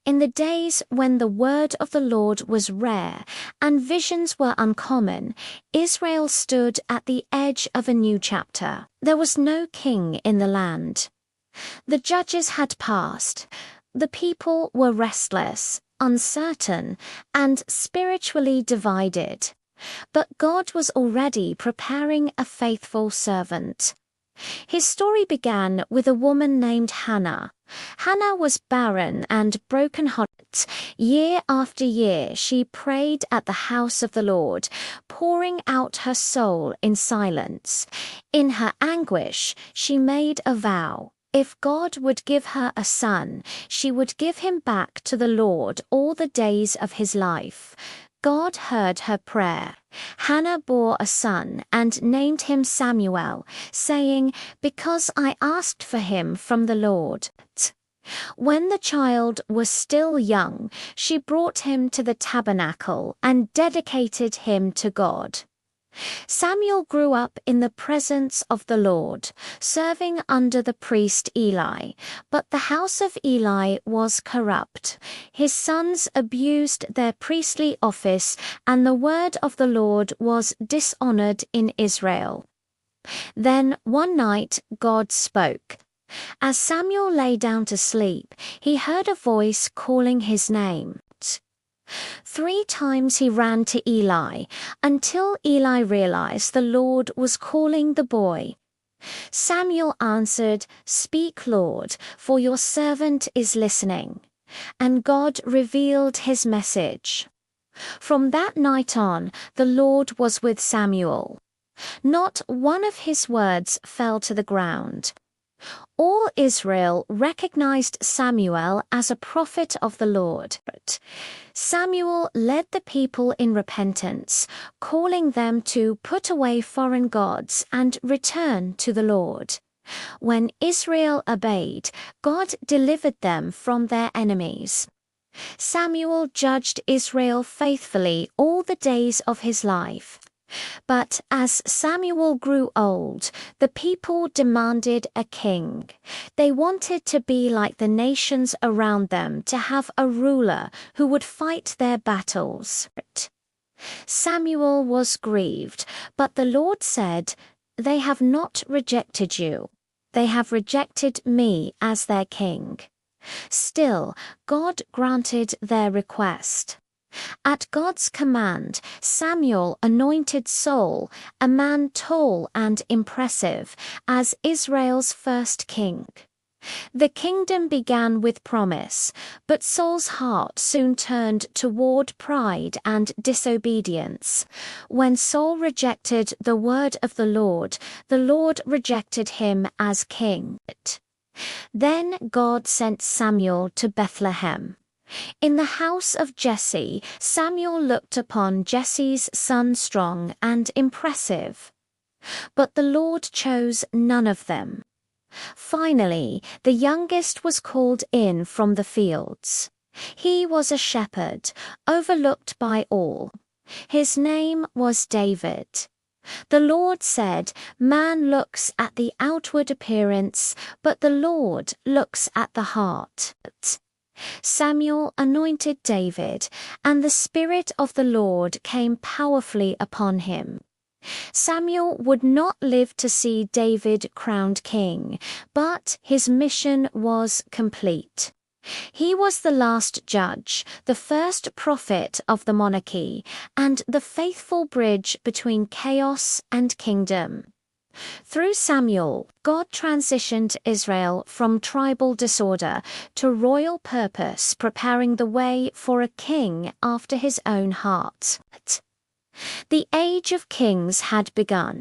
In the days when the word of the Lord was rare and visions were uncommon, Israel stood at the edge of a new chapter. There was no king in the land. The judges had passed. The people were restless, uncertain, and spiritually divided. But God was already preparing a faithful servant. His story began with a woman named Hannah. Hannah was barren and broken-hearted. Year after year she prayed at the house of the Lord, pouring out her soul in silence. In her anguish, she made a vow. If God would give her a son, she would give him back to the Lord all the days of his life. God heard her prayer. Hannah bore a son and named him Samuel, saying, "Because I asked for him from the Lord." When the child was still young, she brought him to the tabernacle and dedicated him to God. Samuel grew up in the presence of the Lord, serving under the priest Eli. But the house of Eli was corrupt. His sons abused their priestly office, and the word of the Lord was dishonored in Israel. Then one night God spoke. As Samuel lay down to sleep, he heard a voice calling his name. 3 times he ran to Eli, until Eli realized the Lord was calling the boy. Samuel answered, "Speak, Lord, for your servant is listening." And God revealed his message. From that night on, the Lord was with Samuel. Not one of his words fell to the ground. All Israel recognized Samuel as a prophet of the Lord. Samuel led the people in repentance, calling them to put away foreign gods and return to the Lord. When Israel obeyed, God delivered them from their enemies. Samuel judged Israel faithfully all the days of his life. But as Samuel grew old, the people demanded a king. They wanted to be like the nations around them, to have a ruler who would fight their battles. Samuel was grieved, but the Lord said, "They have not rejected you. They have rejected me as their king." Still, God granted their request. At God's command, Samuel anointed Saul, a man tall and impressive, as Israel's first king. The kingdom began with promise, but Saul's heart soon turned toward pride and disobedience. When Saul rejected the word of the Lord rejected him as king. Then God sent Samuel to Bethlehem. In the house of Jesse, Samuel looked upon Jesse's son strong and impressive. But the Lord chose none of them. Finally, the youngest was called in from the fields. He was a shepherd, overlooked by all. His name was David. The Lord said, "Man looks at the outward appearance, but the Lord looks at the heart." Samuel anointed David, and the Spirit of the Lord came powerfully upon him. Samuel would not live to see David crowned king, but his mission was complete. He was the last judge, the first prophet of the monarchy, and the faithful bridge between chaos and kingdom. Through Samuel, God transitioned Israel from tribal disorder to royal purpose, preparing the way for a king after his own heart. The age of kings had begun.